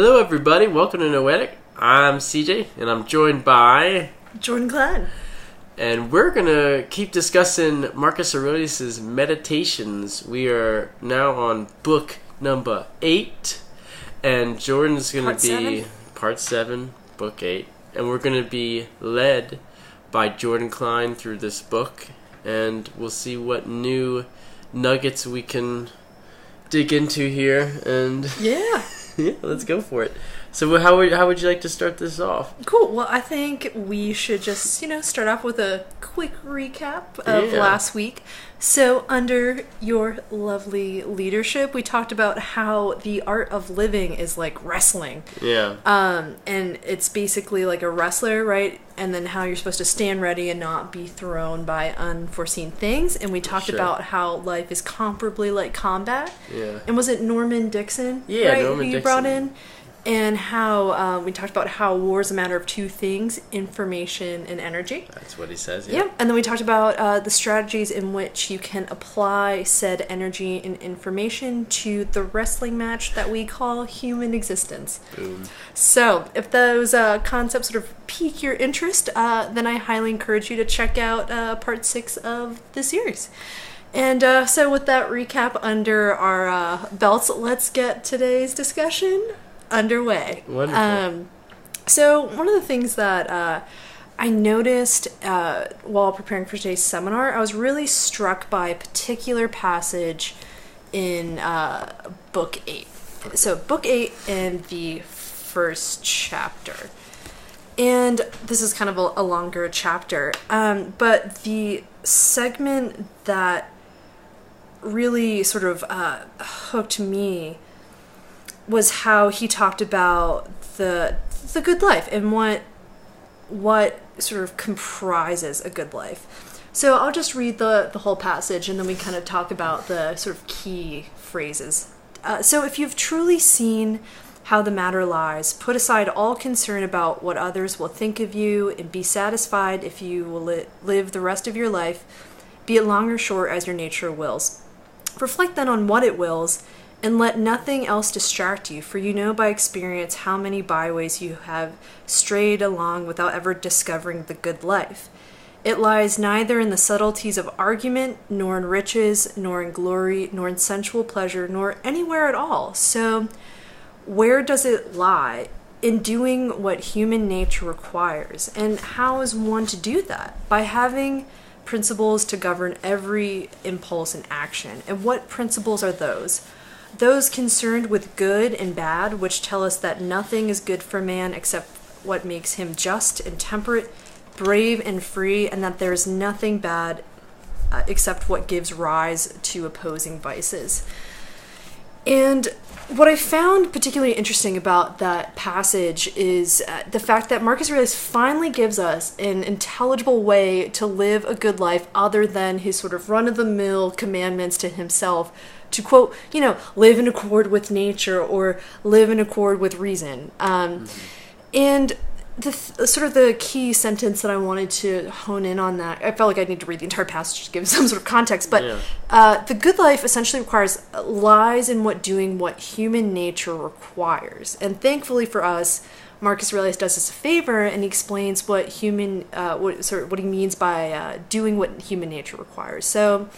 Hello everybody, welcome to Noetic. I'm CJ and I'm joined by Jordan Cline. And we're going to keep discussing Marcus Aurelius' Meditations. We are now on book number 8 and Jordan's going to be part 7, book 8. And we're going to be led by Jordan Cline through this book, and we'll see what new nuggets we can dig into here. And yeah, let's go for it. So how would you like to start this off? Cool. Well, I think we should just, start off with a quick recap of last week. So under your lovely leadership, we talked about how the art of living is like wrestling. Yeah. And it's basically like a wrestler, right? And then how you're supposed to stand ready and not be thrown by unforeseen things. And we talked about how life is comparably like combat. Yeah. And was it Norman Dixon? Yeah, right, Norman who you Dixon. brought in? And how we talked about how war is a matter of two things, information and energy. That's what he says, yeah. And then we talked about the strategies in which you can apply said energy and information to the wrestling match that we call human existence. Boom. So if those concepts sort of pique your interest, then I highly encourage you to check out part 6 of the series. And so with that recap under our belts, let's get today's discussion underway. Wonderful. So one of the things that I noticed while preparing for today's seminar, I was really struck by a particular passage in book 8. So book 8 and the first chapter. And this is kind of a longer chapter. But the segment that really sort of hooked me was how he talked about the good life and what sort of comprises a good life. So I'll just read the whole passage and then we kind of talk about the sort of key phrases. So if you've truly seen how the matter lies, put aside all concern about what others will think of you and be satisfied if you will live the rest of your life, be it long or short as your nature wills. Reflect then on what it wills, and let nothing else distract you, for you know by experience how many byways you have strayed along without ever discovering the good life. It lies neither in the subtleties of argument, nor in riches, nor in glory, nor in sensual pleasure, nor anywhere at all. So, where does it lie? In doing what human nature requires. And how is one to do that? By having principles to govern every impulse and action. And what principles are those? Those concerned with good and bad, which tell us that nothing is good for man except what makes him just and temperate, brave and free, and that there is nothing bad except what gives rise to opposing vices. And what I found particularly interesting about that passage is the fact that Marcus Aurelius finally gives us an intelligible way to live a good life other than his sort of run-of-the-mill commandments to himself to, quote, live in accord with nature or live in accord with reason. And the sort of the key sentence that I wanted to hone in on that, I felt like I need to read the entire passage to give some sort of context, but the good life essentially lies in doing what human nature requires. And thankfully for us, Marcus Aurelius does us a favor and he explains what he means by doing what human nature requires. So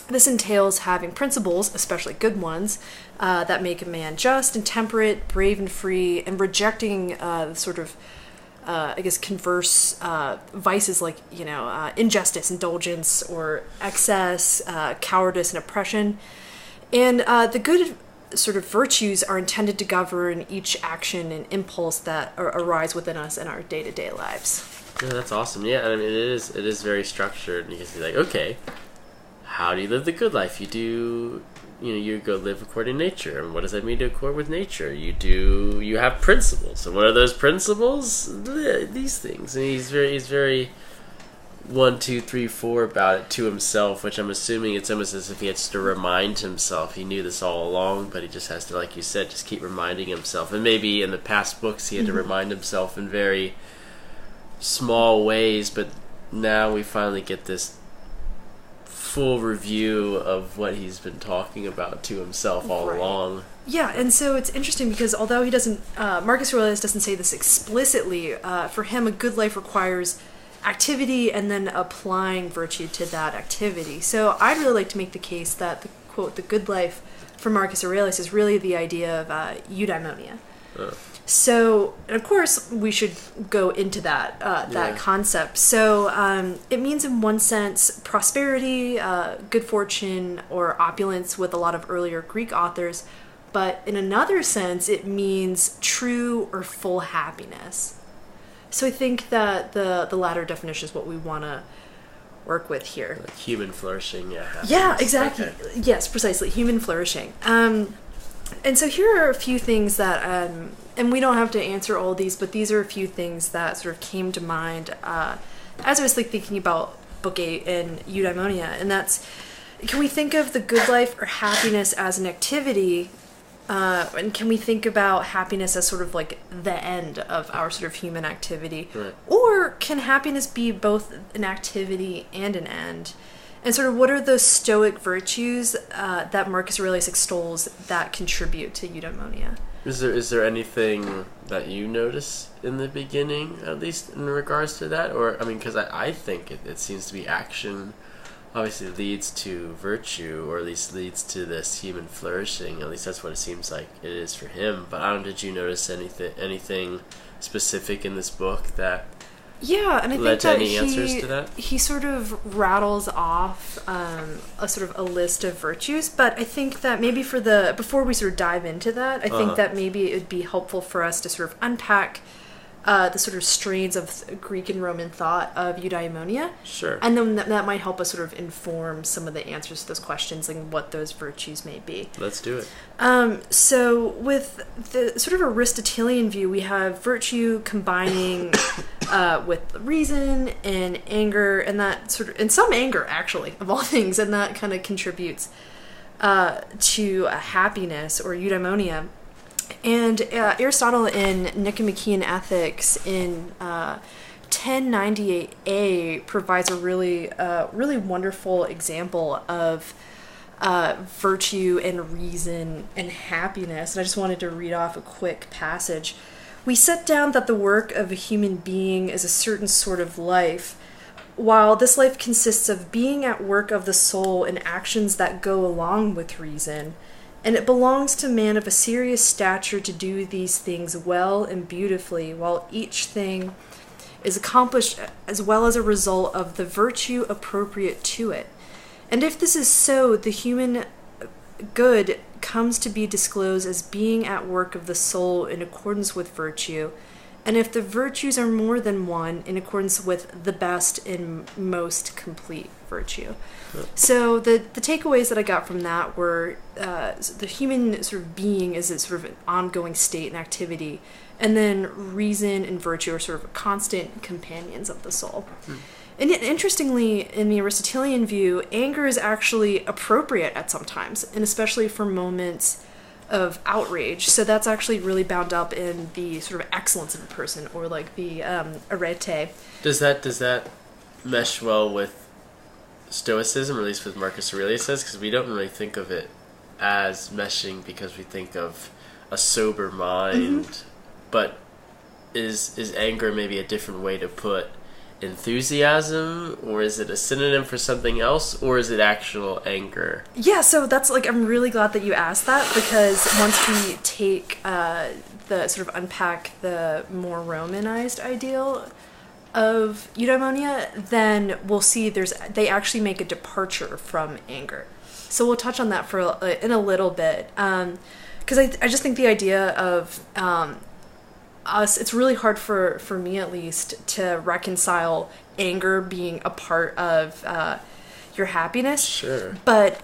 this entails having principles, especially good ones, that make a man just and temperate, brave and free, and rejecting converse vices like, injustice, indulgence, or excess, cowardice, and oppression. And the good sort of virtues are intended to govern each action and impulse that arise within us in our day-to-day lives. Yeah, that's awesome. Yeah, I mean, it is very structured, and you can be like, okay, how do you live the good life? You go live according to nature. And what does that mean to accord with nature? You have principles. And what are those principles? These things. And he's very 1, 2, 3, 4 about it to himself, which I'm assuming it's almost as if he has to remind himself. He knew this all along, but he just has to, like you said, just keep reminding himself. And maybe in the past books he had to remind himself in very small ways, but now we finally get this full review of what he's been talking about to himself all along. Yeah, and so it's interesting because although he doesn't, Marcus Aurelius doesn't say this explicitly, for him a good life requires activity and then applying virtue to that activity. So I'd really like to make the case that the quote, the good life for Marcus Aurelius is really the idea of eudaimonia. So, and of course, we should go into that concept. So, it means in one sense prosperity, good fortune, or opulence with a lot of earlier Greek authors. But in another sense, it means true or full happiness. So I think that the latter definition is what we want to work with here. Like human flourishing, happiness. Yeah, exactly. Okay. Yes, precisely. Human flourishing. And so here are a few things that, and we don't have to answer all these, but these are a few things that sort of came to mind as I was thinking about Book 8 and eudaimonia. And that's, can we think of the good life or happiness as an activity? And can we think about happiness as sort of like the end of our sort of human activity? Right. Or can happiness be both an activity and an end? And sort of what are those stoic virtues that Marcus Aurelius extols that contribute to eudaimonia? Is there anything that you notice in the beginning, at least in regards to that? Or, I mean, because I think it seems to be action obviously leads to virtue, or at least leads to this human flourishing. At least that's what it seems like it is for him. But I don't know, did you notice anything specific in this book that and I led think to that any answers to that? He sort of rattles off a sort of a list of virtues, but I think that maybe before we sort of dive into that, I think that maybe it would be helpful for us to sort of unpack the sort of strains of Greek and Roman thought of eudaimonia. Sure. And then that might help us sort of inform some of the answers to those questions and what those virtues may be. Let's do it. So with the sort of Aristotelian view, we have virtue combining with reason and anger, and that sort of, and some anger actually, of all things, and that kind of contributes to happiness or eudaimonia. And Aristotle in Nicomachean Ethics in 1098a provides a really wonderful example of virtue and reason and happiness. And I just wanted to read off a quick passage. We set down that the work of a human being is a certain sort of life, while this life consists of being at work of the soul in actions that go along with reason. And it belongs to man of a serious stature to do these things well and beautifully, while each thing is accomplished as well as a result of the virtue appropriate to it. And if this is so, the human good comes to be disclosed as being at work of the soul in accordance with virtue, and if the virtues are more than one, in accordance with the best and most complete virtue. So the takeaways that I got from that were the human sort of being is a sort of an ongoing state and activity, and then reason and virtue are sort of constant companions of the soul. And yet, interestingly, in the Aristotelian view, anger is actually appropriate at some times, and especially for moments of outrage. So that's actually really bound up in the sort of excellence of a person, or like the arete. Does that mesh well with Stoicism, or at least with Marcus Aurelius says? Because we don't really think of it as meshing because we think of a sober mind. But is anger maybe a different way to put enthusiasm, or is it a synonym for something else, or is it actual anger? Yeah, so that's like, I'm really glad that you asked that, because once we take the sort of unpack the more Romanized ideal of eudaimonia, then we'll see they actually make a departure from anger. So we'll touch on that in a little bit, because I just think the idea of us, it's really hard for me at least to reconcile anger being a part of your happiness. Sure. But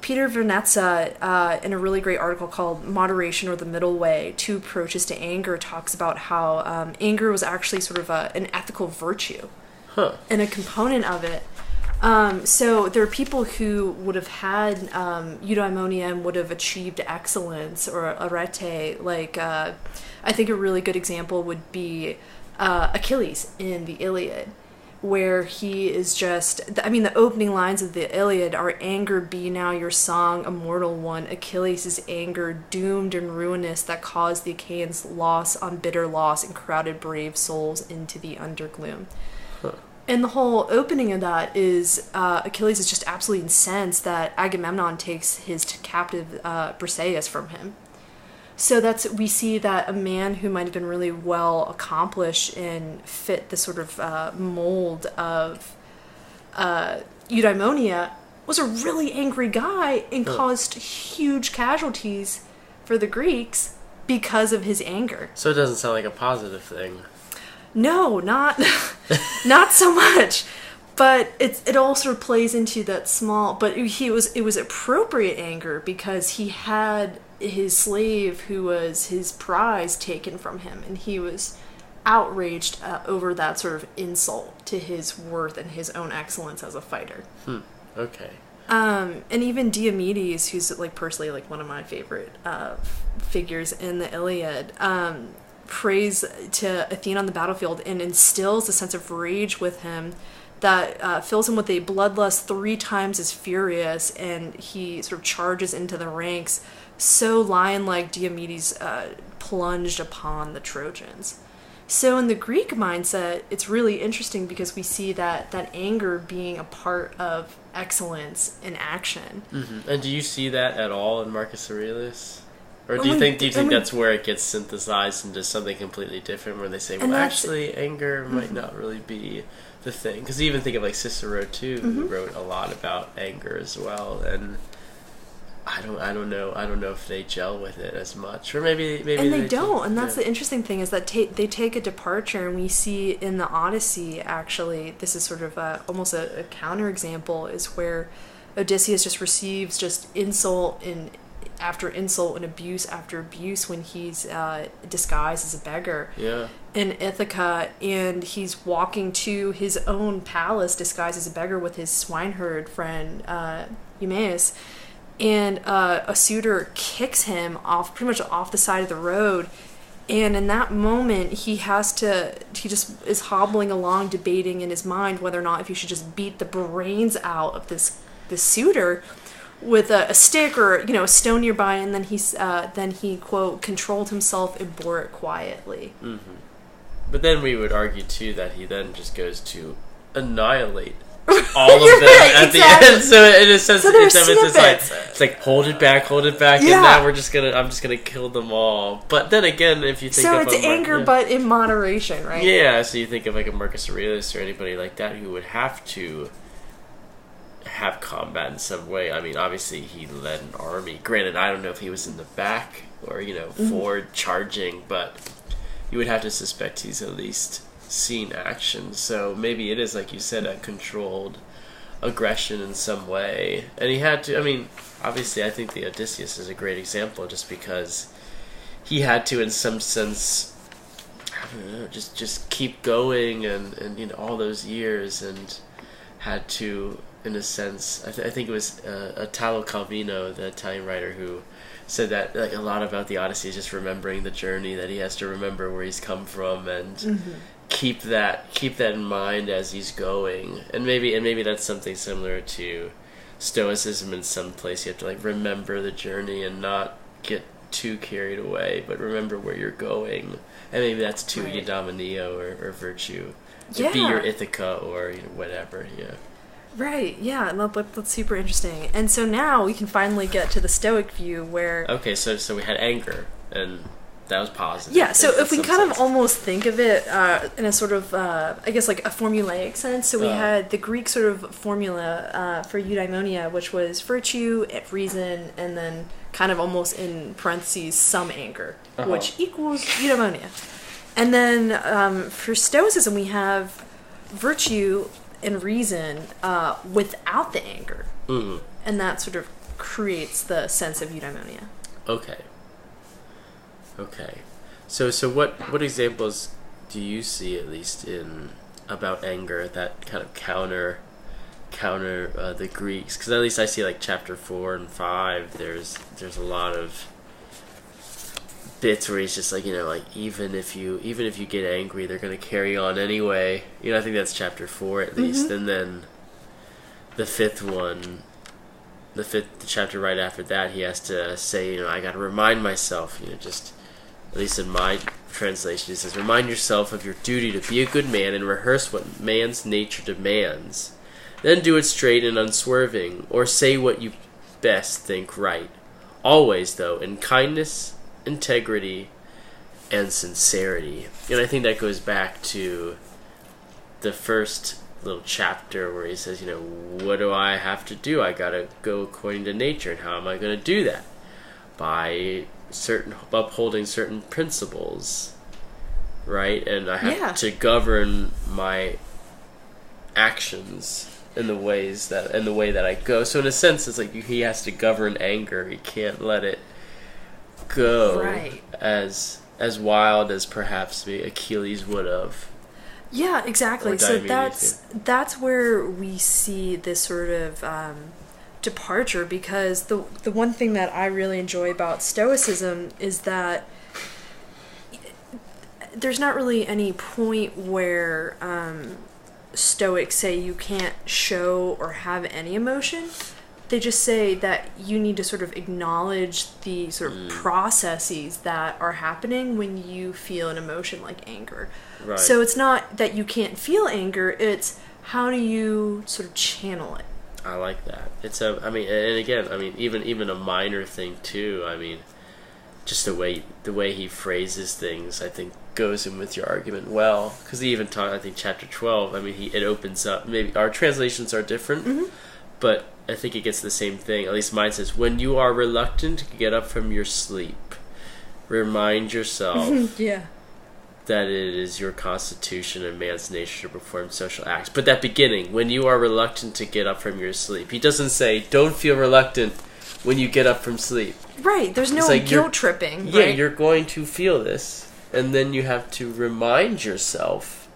Peter Vernetza, in a really great article called Moderation or the Middle Way, Two Approaches to Anger, talks about how anger was actually sort of an ethical virtue and a component of it. So there are people who would have had eudaimonia and would have achieved excellence or arete. Like, I think a really good example would be Achilles in the Iliad, where he is just, I mean, the opening lines of the Iliad are, "Anger be now your song, immortal one, Achilles' anger, doomed and ruinous, that caused the Achaeans loss on bitter loss and crowded brave souls into the undergloom." Huh. And the whole opening of that is Achilles is just absolutely incensed that Agamemnon takes his captive Briseis from him. So we see that a man who might have been really well accomplished and fit the sort of mold of eudaimonia was a really angry guy and caused huge casualties for the Greeks because of his anger. So it doesn't sound like a positive thing. No, not so much. But it all sort of plays into that small. But it was appropriate anger because he had his slave, who was his prize, taken from him, and he was outraged over that sort of insult to his worth and his own excellence as a fighter. Okay. And even Diomedes, who's like personally like one of my favorite figures in the Iliad, prays to Athena on the battlefield and instills a sense of rage with him that fills him with a bloodlust 3 times as furious, and he sort of charges into the ranks, so lion-like Diomedes plunged upon the Trojans. So in the Greek mindset, it's really interesting because we see that anger being a part of excellence in action. Mm-hmm. And do you see that at all in Marcus Aurelius? Or do you think that's where it gets synthesized into something completely different, where they say, well, actually, anger might not really be the thing? Because you even think of like Cicero too, who wrote a lot about anger as well, and I don't know if they gel with it as much, or maybe they don't. And that's the interesting thing, is that they take a departure, and we see in the Odyssey, actually, this is sort of almost a counterexample, is where Odysseus just receives just insult after insult and abuse after abuse when he's disguised as a beggar in Ithaca, and he's walking to his own palace disguised as a beggar with his swineherd friend Eumaeus, and a suitor kicks him pretty much off the side of the road, and in that moment he just is hobbling along, debating in his mind whether or not if he should just beat the brains out of this suitor with a stick or a stone nearby, and then he quote controlled himself and bore it quietly. Mm-hmm. But then we would argue too that he then just goes to annihilate all of them at the end. So in a sense, it's like hold it back, and now I'm just gonna kill them all. But then again, if you think it's anger, but in moderation, right? Yeah. So you think of like a Marcus Aurelius or anybody like that who would have to have combat in some way. I mean, obviously he led an army. Granted, I don't know if he was in the back or forward charging, but you would have to suspect he's at least seen action. So maybe it is, like you said, a controlled aggression in some way. And he had to. I mean, obviously, I think the Odysseus is a great example, just because he had to, in some sense, I don't know, just keep going and all those years, and had to, in a sense, I think it was Italo Calvino, the Italian writer, who said that like a lot about the Odyssey is just remembering the journey, that he has to remember where he's come from and keep that in mind as he's going. And maybe that's something similar to Stoicism in some place. You have to like remember the journey and not get too carried away, but remember where you're going. And maybe that's too eudaimonia or virtue. To be your Ithaca or whatever. Yeah. Right, yeah, and that's super interesting. And so now we can finally get to the Stoic view where... Okay, so we had anger, and that was positive. Yeah, so if we kind of almost think of it in a sort of, I guess, like a formulaic sense, so we had the Greek sort of formula for eudaimonia, which was virtue, reason, and then kind of almost in parentheses, some anger, which equals eudaimonia. And then for Stoicism, we have virtue and reason without the anger, and that sort of creates the sense of eudaimonia. Okay. So what examples do you see, at least in about anger, that kind of counter the Greeks? Because at least I see like chapter 4 and 5. There's a lot of bits where he's just like, like even if you get angry, they're gonna carry on anyway. I think that's chapter 4 at least, and then the fifth chapter right after that, he has to say, I got to remind myself, just at least in my translation, he says, remind yourself of your duty to be a good man and rehearse what man's nature demands. Then do it straight and unswerving, or say what you best think right. Always, though, in kindness, integrity, and sincerity. And I think that goes back to the first little chapter where he says, what do I have to do? I gotta go according to nature. And how am I going to do that? By upholding certain principles, right? And I have to govern my actions in the way that I go. So in a sense, it's like he has to govern anger. He can't let it go as wild as perhaps Achilles would have. Yeah, exactly. So that's where we see this sort of departure, because the one thing that I really enjoy about Stoicism is that there's not really any point where Stoics say you can't show or have any emotion. They just say that you need to sort of acknowledge the sort of processes that are happening when you feel an emotion like anger. Right. So it's not that you can't feel anger, it's how do you sort of channel it. I like that. It's and again, even a minor thing too. Just the way he phrases things, I think, goes in with your argument well. Because he even taught, I think, chapter 12. It opens up. Maybe our translations are different, but I think it gets the same thing. At least mine says, when you are reluctant to get up from your sleep, remind yourself that it is your constitution and man's nature to perform social acts. But that beginning, when you are reluctant to get up from your sleep, he doesn't say, don't feel reluctant when you get up from sleep. Right, there's no guilt tripping. Yeah, right? You're going to feel this, and then you have to remind yourself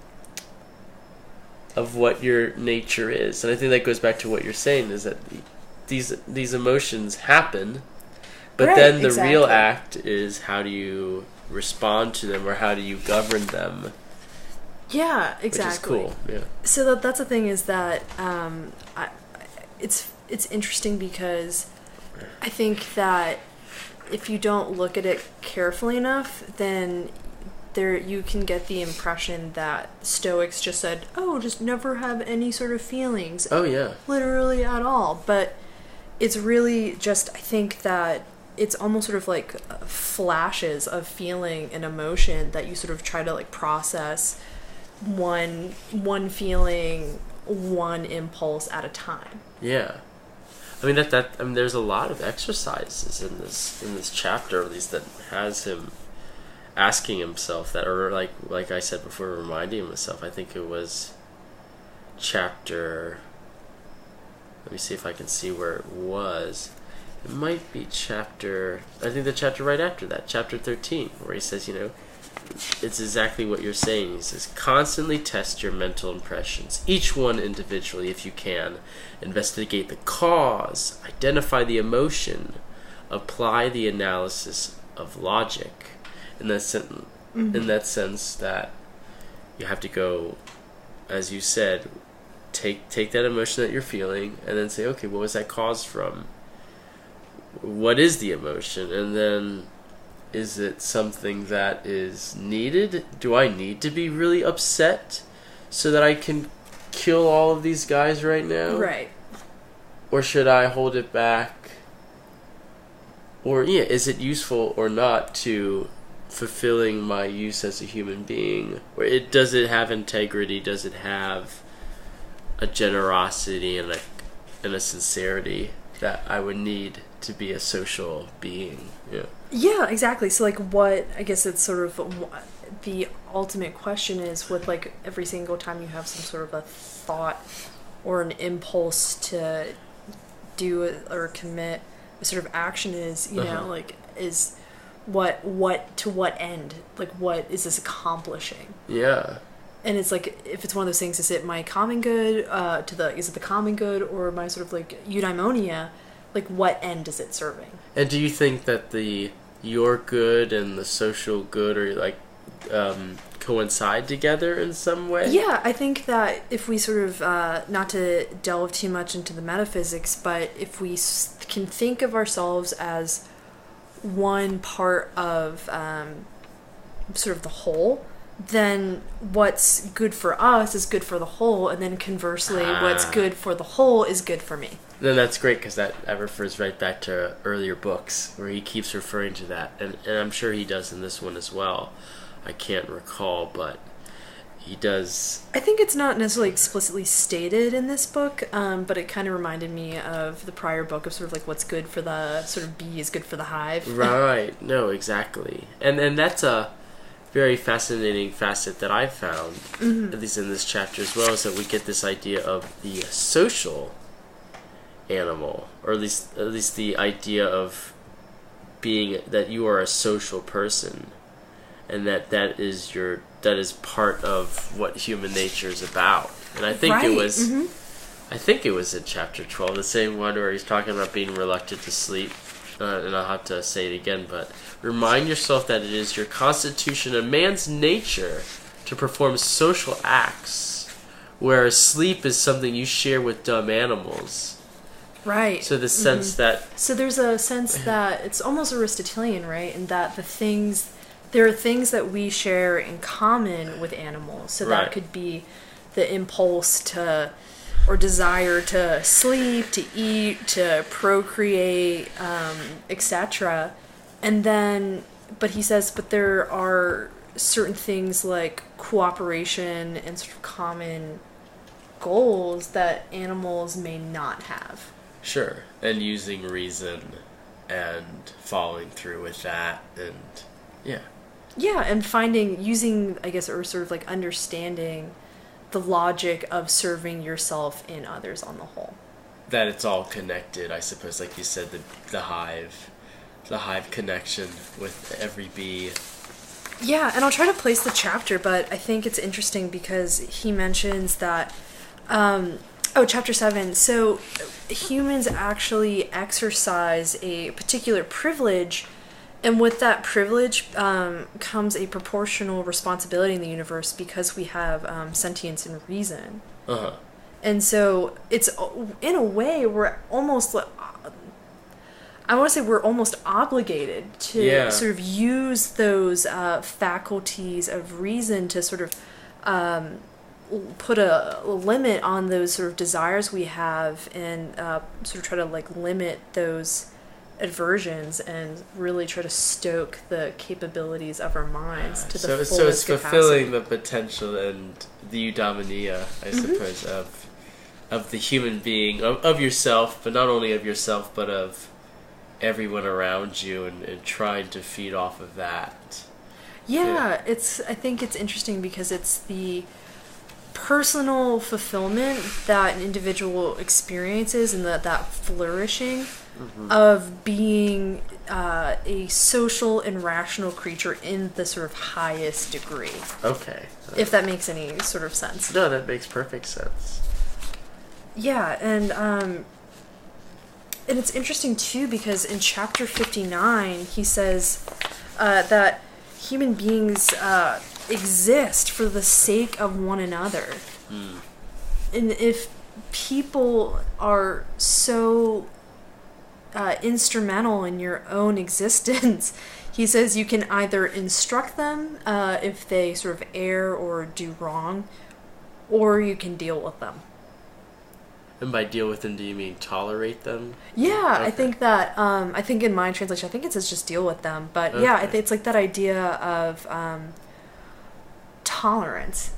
of what your nature is. And I think that goes back to what you're saying, is that these emotions happen, but then the real act is how do you respond to them, or how do you govern them? Yeah, exactly. Which is cool. Yeah. So that's the thing, is that it's interesting because I think that if you don't look at it carefully enough, then you can get the impression that Stoics just said, just never have any sort of feelings. Oh, yeah. Literally at all. But it's really just, I think that it's almost sort of like flashes of feeling and emotion that you sort of try to like process one feeling, one impulse at a time. Yeah. There's a lot of exercises in this chapter, at least, that has him asking himself that, or like I said before, reminding himself. I think it was chapter. Let me see if I can see where it was. It might be chapter. I think the chapter right after that, chapter 13, where he says, it's exactly what you're saying. He says, constantly test your mental impressions, each one individually if you can. Investigate the cause, identify the emotion, apply the analysis of logic. In that sense that you have to go, as you said, take that emotion that you're feeling, and then say, okay, what was that caused from? What is the emotion? And then, is it something that is needed? Do I need to be really upset so that I can kill all of these guys right now? Right. Or should I hold it back? Or, is it useful or not to fulfilling my use as a human being? Or does it have integrity? Does it have a generosity and a sincerity that I would need to be a social being? Yeah, exactly. So what I guess it's sort of the ultimate question is, with every single time you have some sort of a thought or an impulse to do or commit a sort of action, is is what to what end? What is this accomplishing? Yeah. And it's if it's one of those things, is it my common good? Is it the common good, or my sort of eudaimonia? What end is it serving? And do you think that the your good and the social good are like coincide together in some way? Yeah, I think that if we sort of, not to delve too much into the metaphysics, but if we can think of ourselves as one part of sort of the whole, then what's good for us is good for the whole, and then conversely, what's good for the whole is good for me. Then that's great, because that refers right back to earlier books where he keeps referring to that, and I'm sure he does in this one as well. I can't recall, but he does. I think it's not necessarily explicitly stated in this book, but it kind of reminded me of the prior book of sort of like what's good for the sort of bee is good for the hive. Right. No, exactly. And that's a very fascinating facet that I found, at least in this chapter as well, is that we get this idea of the social animal, or at least the idea of being that you are a social person, and that is part of what human nature is about. And I think it was I think it was in chapter 12, the same one where he's talking about being reluctant to sleep. And I'll have to say it again, but remind yourself that it is your constitution and man's nature to perform social acts, whereas sleep is something you share with dumb animals. Right. So the sense that... So there's a sense that it's almost Aristotelian, right? In that there are things that we share in common with animals. So that could be the impulse to... or desire to sleep, to eat, to procreate, etc. And then, but he says, but there are certain things like cooperation and sort of common goals that animals may not have. Sure, and using reason and following through with that, and yeah. Yeah, and using, I guess, or sort of like understanding the logic of serving yourself and others on the whole. That it's all connected, I suppose, like you said, the hive connection with every bee. Yeah, and I'll try to place the chapter, but I think it's interesting because he mentions that, chapter 7. So humans actually exercise a particular privilege, and with that privilege comes a proportional responsibility in the universe because we have sentience and reason. Uh-huh. And so it's, in a way, we're almost, I want to say we're almost obligated to sort of use those faculties of reason to sort of put a limit on those sort of desires we have, and sort of try to like limit those aversions and really try to stoke the capabilities of our minds to the fullest So it's capacity. fulfilling the potential and the eudaimonia, I suppose, of the human being, of yourself, but not only of yourself, but of everyone around you, and trying to feed off of that. Yeah, I think it's interesting because it's the personal fulfillment that an individual experiences, and that flourishing of being a social and rational creature in the sort of highest degree. Okay. If that makes any sort of sense. No, that makes perfect sense. Yeah, and it's interesting too because in chapter 59 he says that human beings exist for the sake of one another. And if people are so instrumental in your own existence, he says you can either instruct them if they sort of err or do wrong, or you can deal with them. And by deal with them, do you mean tolerate them? Yeah, Okay. I think that, I think in my translation, I think it says just deal with them. But Okay. yeah, it's like that idea of tolerance,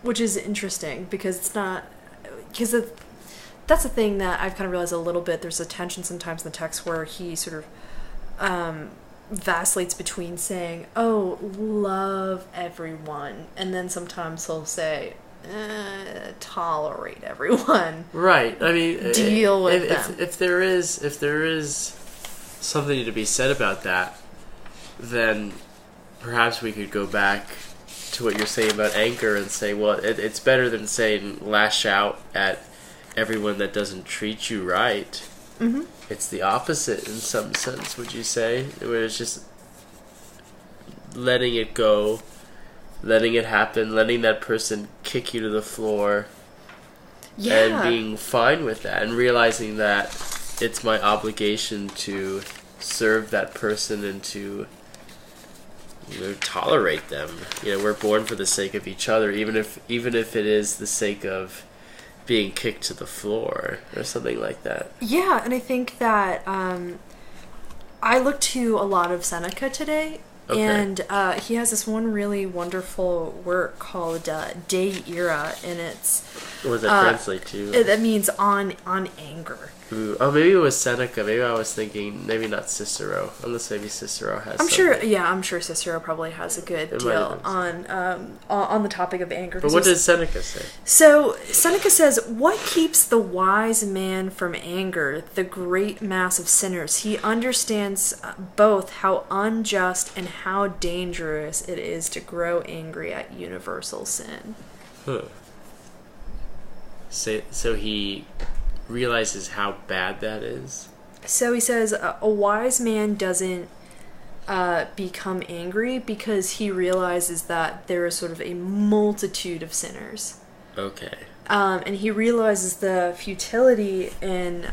which is interesting because it's not, because that's the thing that I've kind of realized a little bit. There's a tension sometimes in the text where he sort of vacillates between saying, oh, love everyone, and then sometimes he'll say, tolerate everyone. Right. I mean, Deal with them. If there is something to be said about that, then perhaps we could go back to what you're saying about anger and say, well, it's better than saying lash out at everyone that doesn't treat you right. Mm-hmm. It's the opposite in some sense, would you say? Where it's just letting it go, letting it happen, letting that person kick you to the floor, and being fine with that, and realizing that it's my obligation to serve that person and to tolerate them. We're born for the sake of each other, even if it is the sake of being kicked to the floor or something like that. Yeah, and I think that I looked to a lot of Seneca today. Okay. And he has this one really wonderful work called De Ira, and it's... What does that translate to? That means on anger. Ooh. Oh, maybe it was Seneca. Maybe I was thinking, maybe not Cicero. Unless maybe Cicero has I'm sure Cicero probably has a good deal on the topic of anger. But what does Seneca say? So, Seneca says, what keeps the wise man from anger, the great mass of sinners? He understands both how unjust and how dangerous it is to grow angry at universal sin. Huh. So he realizes how bad that is? So he says a wise man doesn't become angry because he realizes that there is sort of a multitude of sinners. Okay. And he realizes the futility in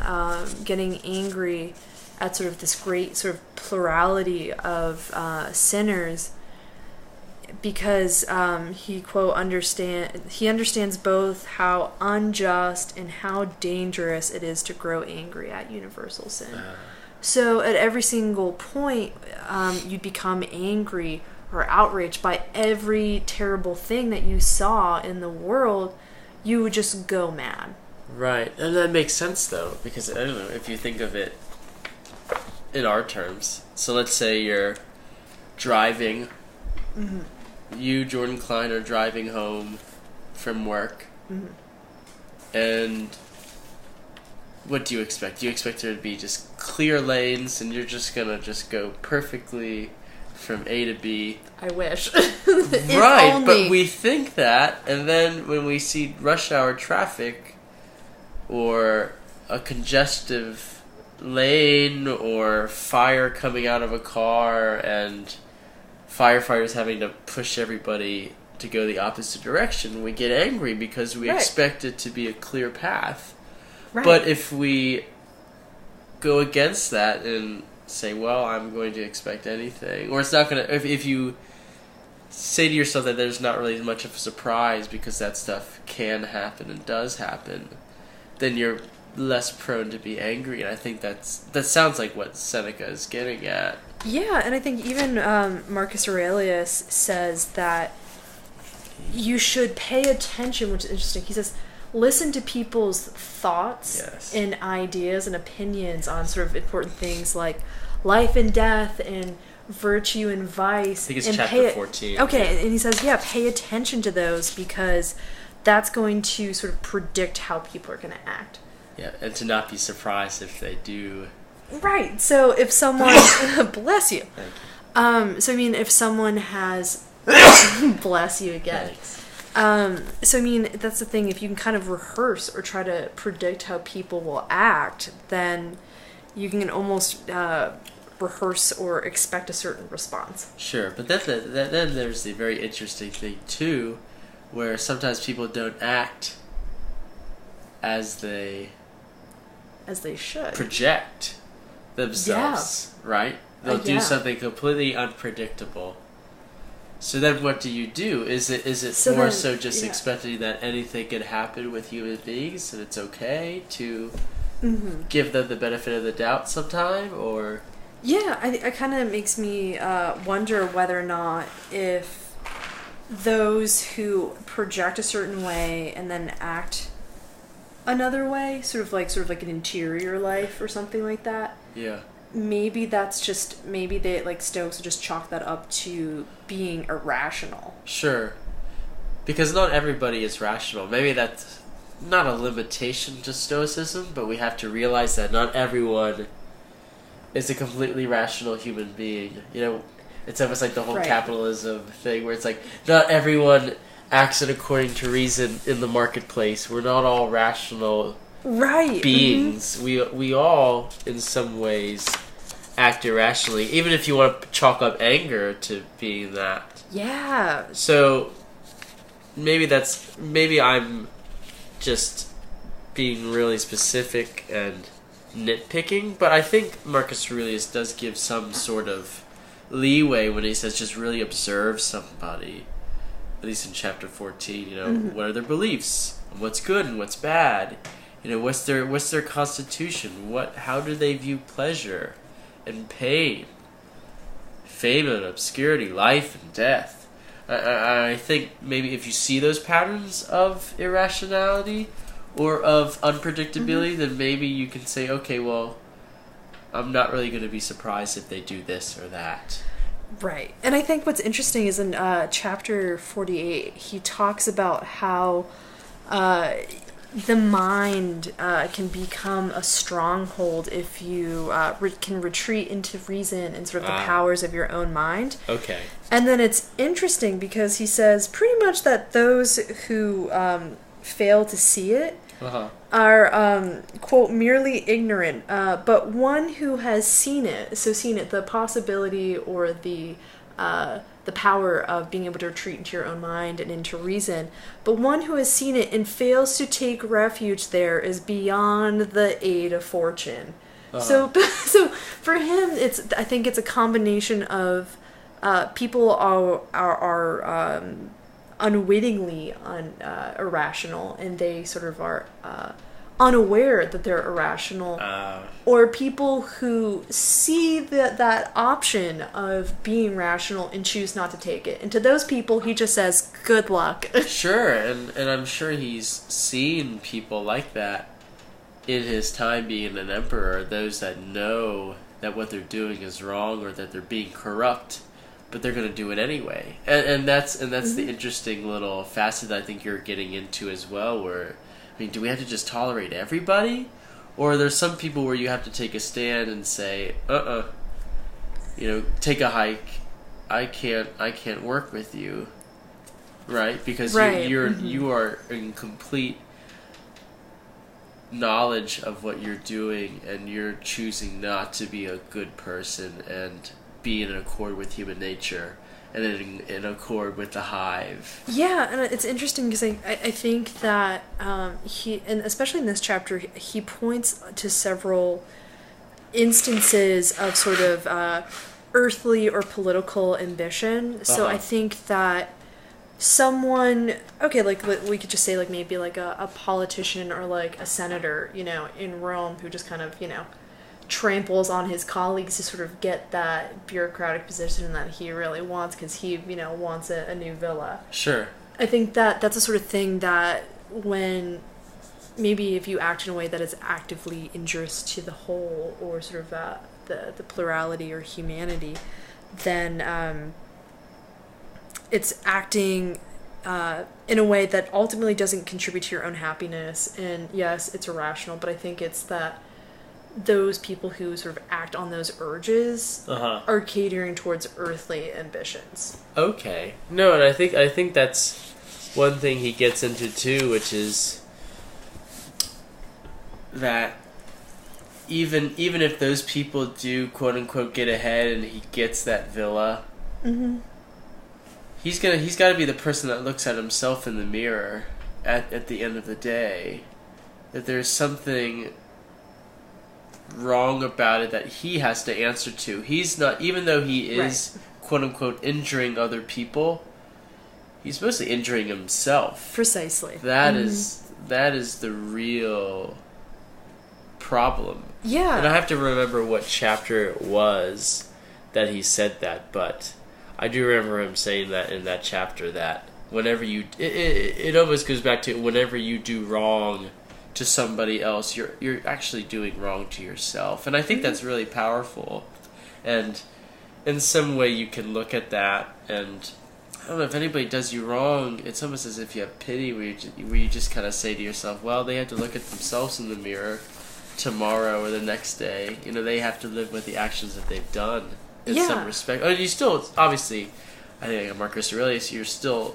getting angry at sort of this great sort of plurality of sinners, because he understands both how unjust and how dangerous it is to grow angry at universal sin. So at every single point, you'd become angry or outraged by every terrible thing that you saw in the world. You would just go mad. Right. And that makes sense, though, because, I don't know, if you think of it in our terms. So let's say you're driving. Mm-hmm. You, Jordan Cline, are driving home from work. Mm-hmm. And what do you expect? Do you expect there to be just clear lanes and you're just going to just go perfectly from A to B? I wish. Right, only. But we think that, and then when we see rush hour traffic or a congestive lane or fire coming out of a car and firefighters having to push everybody to go the opposite direction, we get angry because we expect it to be a clear path. Right. But if we go against that and say, well, I'm going to expect anything, or it's not going to, if you say to yourself that there's not really much of a surprise because that stuff can happen and does happen, then you're less prone to be angry. And I think that sounds like what Seneca is getting at. Yeah, and I think even Marcus Aurelius says that you should pay attention, which is interesting. He says, listen to people's thoughts and ideas and opinions on sort of important things like life and death and virtue and vice. I think it's chapter 14. Okay, and he says, pay attention to those because that's going to sort of predict how people are going to act. Yeah, and to not be surprised if they do. Right. So if someone bless you. Thank you. So I mean, if someone has bless you again. Thanks. So I mean, that's the thing. If you can kind of rehearse or try to predict how people will act, then you can almost rehearse or expect a certain response. Sure, but then there's the very interesting thing too, where sometimes people don't act as they should project themselves, right? They'll do something completely unpredictable. So then what do you do? Is it just expecting that anything can happen with human beings and it's okay to give them the benefit of the doubt sometime, or? Yeah, it kind of makes me wonder whether or not if those who project a certain way and then act another way, sort of like an interior life or something like that. Yeah. Maybe they, like Stoics, would just chalk that up to being irrational. Sure. Because not everybody is rational. Maybe that's not a limitation to Stoicism, but we have to realize that not everyone is a completely rational human being. It's almost like the whole capitalism thing where it's like, not everyone acts according to reason in the marketplace. We're not all rational right beings. We all, in some ways, act irrationally, even if you want to chalk up anger to being that. Yeah. So maybe I'm just being really specific and nitpicking, but I think Marcus Aurelius does give some sort of leeway when he says just really observe somebody, at least in chapter 14, what are their beliefs, what's good and what's bad, what's their constitution, how do they view pleasure and pain, fame and obscurity, life and death. I think maybe if you see those patterns of irrationality or of unpredictability, then maybe you can say, okay, well, I'm not really going to be surprised if they do this or that. Right. And I think what's interesting is in chapter 48, he talks about how the mind can become a stronghold if you can retreat into reason and sort of the powers of your own mind. Okay. And then it's interesting because he says pretty much that those who fail to see it are, quote, merely ignorant. But one who has seen it, the possibility or the power of being able to retreat into your own mind and into reason, but one who has seen it and fails to take refuge there is beyond the aid of fortune. So for him, I think it's a combination of people are unwittingly irrational, and they sort of are unaware that they're irrational, or people who see that option of being rational and choose not to take it. And to those people, he just says, good luck. Sure, and I'm sure he's seen people like that in his time being an emperor, those that know that what they're doing is wrong or that they're being corrupt, but they're going to do it anyway. And that's the interesting little facet that I think you're getting into as well, where, I mean, do we have to just tolerate everybody? Or are there some people where you have to take a stand and say, take a hike, I can't work with you, right? Because you are in complete knowledge of what you're doing, and you're choosing not to be a good person and be in accord with human nature and in accord with the hive. Yeah, and it's interesting because I think that he, and especially in this chapter, he points to several instances of sort of earthly or political ambition. So I think that someone, okay, like we could just say like maybe like a politician or like a senator, in Rome, who just kind of, tramples on his colleagues to sort of get that bureaucratic position that he really wants because he, wants a new villa. Sure. I think that that's the sort of thing that when maybe if you act in a way that is actively injurious to the whole or sort of the plurality or humanity, then it's acting in a way that ultimately doesn't contribute to your own happiness. And yes, it's irrational, but I think it's that those people who sort of act on those urges are catering towards earthly ambitions. Okay. No, and I think that's one thing he gets into too, which is that even if those people do quote unquote get ahead and he gets that villa, he's got to be the person that looks at himself in the mirror at the end of the day, that there's something wrong about it that he has to answer to. He's not, even though he is quote unquote injuring other people, he's mostly injuring himself. Precisely. That is the real problem. Yeah. And I have to remember what chapter it was that he said that, but I do remember him saying that in that chapter, that whenever you it almost goes back to whenever you do wrong to somebody else, you're actually doing wrong to yourself. And I think that's really powerful. And in some way you can look at that, and I don't know, if anybody does you wrong, it's almost as if you have pity, where you just kind of say to yourself, well, they have to look at themselves in the mirror tomorrow or the next day. They have to live with the actions that they've done in some respect. I mean, you still, obviously, I think Marcus Aurelius, you still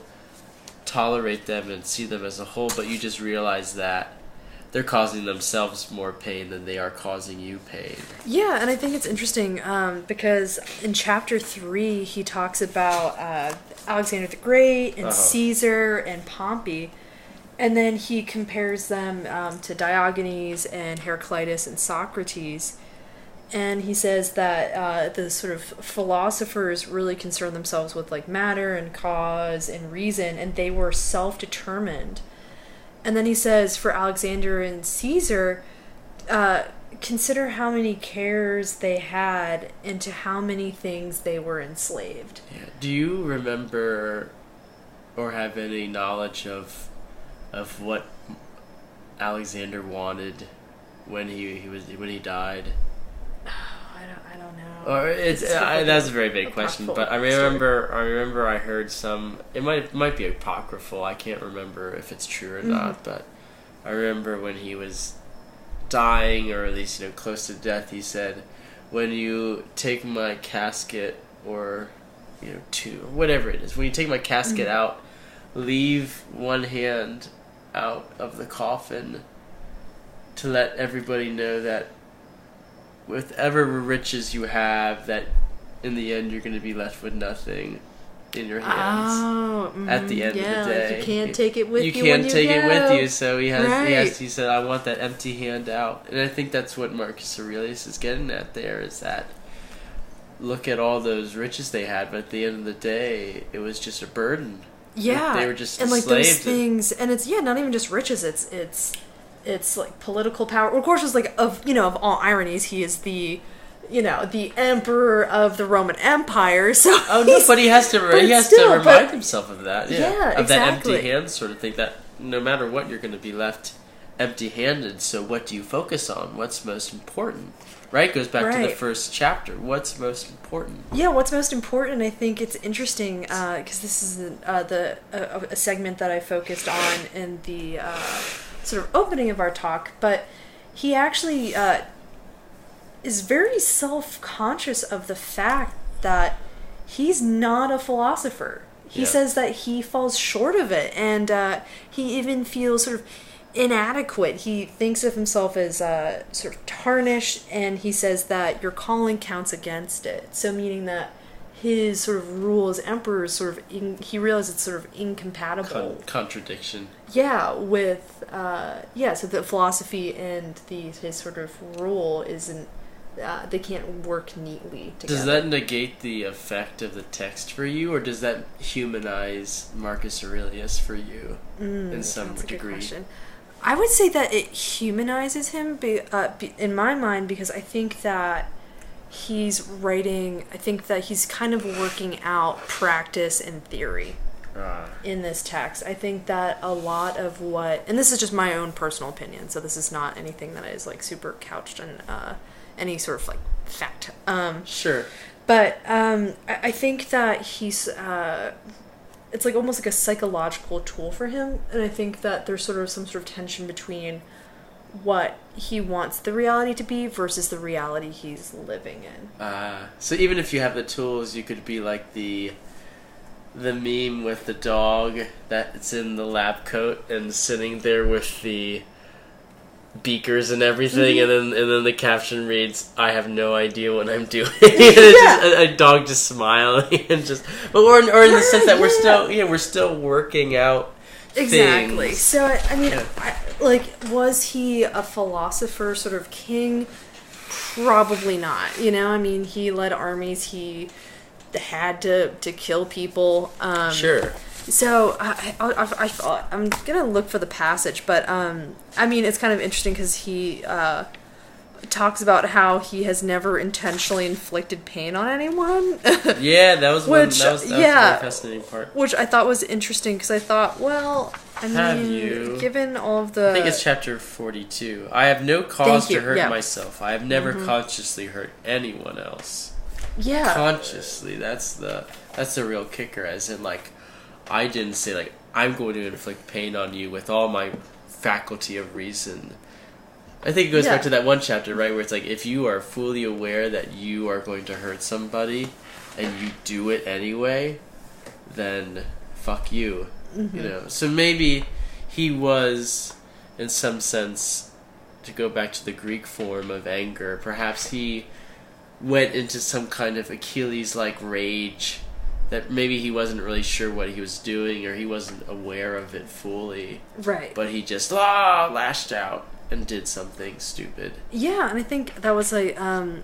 tolerate them and see them as a whole, but you just realize that they're causing themselves more pain than they are causing you pain. Yeah, and I think it's interesting because in chapter 3 he talks about Alexander the Great and Caesar and Pompey, and then he compares them to Diogenes and Heraclitus and Socrates. And he says that the sort of philosophers really concern themselves with like matter and cause and reason, and they were self-determined. And then he says for Alexander and Caesar, consider how many cares they had and to how many things they were enslaved. Yeah. Do you remember or have any knowledge of what Alexander wanted when he died? I don't know. Or that's a very big question. But I remember I heard some. It might be apocryphal. I can't remember if it's true or not. But I remember when he was dying, or at least close to death, he said, "When you take my casket, or whatever it is, when you take my casket out, leave one hand out of the coffin to let everybody know that whatever riches you have, that in the end you're going to be left with nothing in your hands at the end of the day. Like you can't take it with you. You can't take it with you, so he said, I want that empty hand out. And I think that's what Marcus Aurelius is getting at there, is that look at all those riches they had, but at the end of the day, it was just a burden. Yeah. They were just and like enslaved. those things, and it's not even just riches, it's like political power. Well, of course, it's like of all ironies, he is the emperor of the Roman Empire. So but he has to remind himself of that. Yeah, of exactly. that empty hand sort of thing. That no matter what, you're going to be left empty-handed. So what do you focus on? What's most important? Right, goes back to the first chapter. What's most important? Yeah, what's most important? I think it's interesting because this is a segment that I focused on in the sort of opening of our talk, but he actually is very self-conscious of the fact that he's not a philosopher. He says that he falls short of it, and he even feels sort of inadequate. He thinks of himself as sort of tarnished, and he says that your calling counts against it. So meaning that his sort of rule as emperor is sort of he realizes it's sort of incompatible. Contradiction. Yeah, with so the philosophy and his sort of rule isn't. They can't work neatly together. Does that negate the effect of the text for you, or does that humanize Marcus Aurelius for you in some degree? Good question. I would say that it humanizes him in my mind, because I think that he's writing. I think that he's kind of working out practice and theory in this text. I think that a lot of and this is just my own personal opinion, so this is not anything that is like super couched in any sort of like fact. Sure. But I think that he's it's like almost like a psychological tool for him, and I think that there's sort of some sort of tension between what he wants the reality to be versus the reality he's living in. So even if you have the tools, you could be like the meme with the dog that's in the lab coat and sitting there with the beakers and everything, and then the caption reads, "I have no idea what I'm doing." And it's just a dog just smiling and just, or in the sense that we're still working out exactly things. So I mean, was he a philosopher sort of king? Probably not. I mean, he led armies, he had to kill people. Sure. So I'm gonna look for the passage, but I mean, it's kind of interesting because he talks about how he has never intentionally inflicted pain on anyone. Yeah, that was a very fascinating part. Which I thought was interesting, because I thought, well, given all of the... I think it's chapter 42. I have no cause to hurt myself. I have never consciously hurt anyone else. Yeah. Consciously, that's the real kicker, as in, like, I didn't say, like, I'm going to inflict pain on you with all my faculty of reason. I think it goes back to that one chapter, right, where it's like, if you are fully aware that you are going to hurt somebody and you do it anyway, then fuck you. So maybe he was in some sense, to go back to the Greek form of anger, perhaps he went into some kind of Achilles-like rage that maybe he wasn't really sure what he was doing, or he wasn't aware of it fully. Right. But he just lashed out and did something stupid. Yeah, and I think that was like, I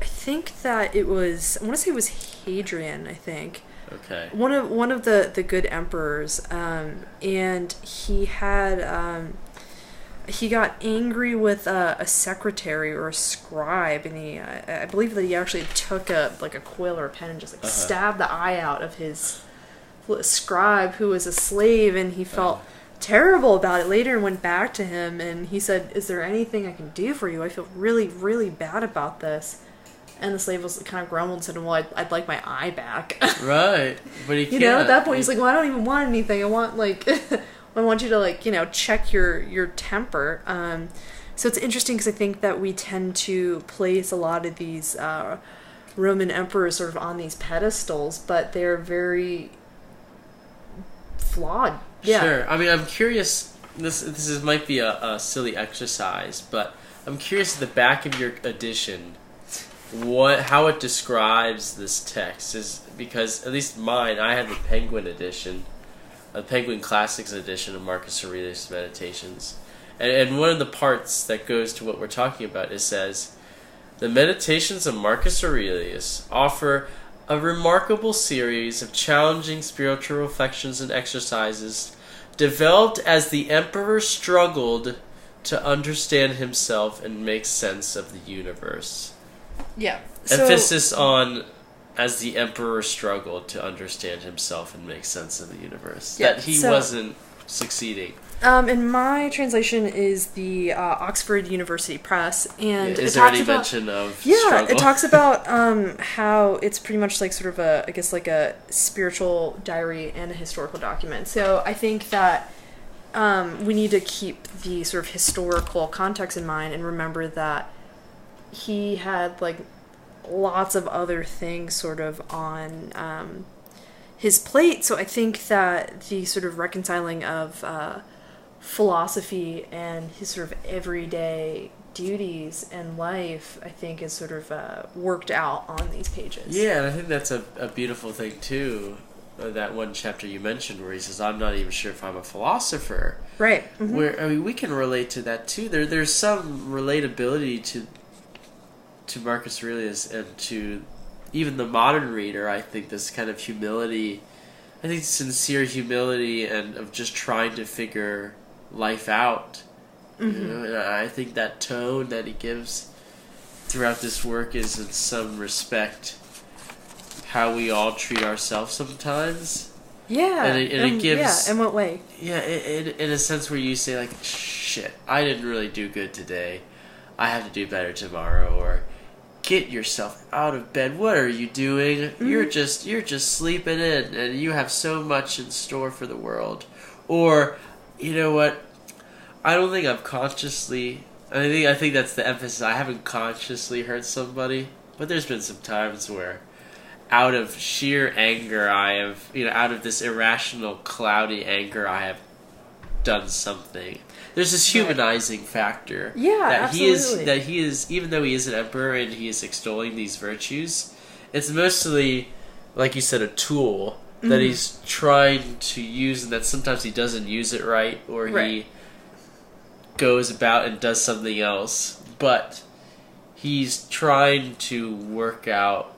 think that it was, I want to say it was Hadrian, I think. Okay. One of the good emperors, and he had, he got angry with a secretary or a scribe, and I believe that he actually took a quill or a pen and just stabbed the eye out of his scribe, who was a slave, and he felt terrible about it later and went back to him, and he said, "Is there anything I can do for you? I feel really, really bad about this." And the slave was kind of grumbled and said, "Well, I'd like my eye back." Right, but he can't. At that point, he's like, "Well, I don't even want anything. I want I want you to check your temper." So it's interesting because I think that we tend to place a lot of these Roman emperors sort of on these pedestals, but they're very flawed. Yeah. Sure. I mean, I'm curious. This might be a silly exercise, but I'm curious at the back of your edition, how it describes this text is, because at least mine, I had the Penguin edition, the Penguin Classics edition of Marcus Aurelius' Meditations, and one of the parts that goes to what we're talking about, it says, "The Meditations of Marcus Aurelius offer a remarkable series of challenging spiritual reflections and exercises developed as the emperor struggled to understand himself and make sense of the universe." Yeah. Emphasis on as the emperor struggled to understand himself and make sense of the universe. Yeah, that he wasn't succeeding. In my translation is the Oxford University Press, and is there any mention of struggle? It talks about how it's pretty much like sort of a spiritual diary and a historical document. So I think that we need to keep the sort of historical context in mind and remember that he had lots of other things sort of on his plate. So I think that the sort of reconciling of philosophy and his sort of everyday duties in life, I think, is sort of worked out on these pages. Yeah, and I think that's a beautiful thing too. That one chapter you mentioned where he says, "I'm not even sure if I'm a philosopher." Right. Mm-hmm. Where we can relate to that too. There's some relatability to Marcus Aurelius and to even the modern reader. I think this kind of humility, I think sincere humility and of just trying to figure life out. Mm-hmm. And I think that tone that he gives throughout this work is in some respect how we all treat ourselves sometimes. Yeah. And it gives... Yeah, in what way? Yeah, in a sense where you say shit, I didn't really do good today. I have to do better tomorrow. Or, get yourself out of bed. What are you doing? Mm-hmm. You're just sleeping in, and you have so much in store for the world. Or, you know what? I don't think I've consciously... I think that's the emphasis. I haven't consciously hurt somebody, but there's been some times where, out of sheer anger, I have, out of this irrational, cloudy anger, I have done something. There's this humanizing factor. Yeah, that absolutely. He is, even though he is an emperor and he is extolling these virtues, it's mostly, like you said, a tool that he's trying to use, and that sometimes he doesn't use it right, or he goes about and does something else. But he's trying to work out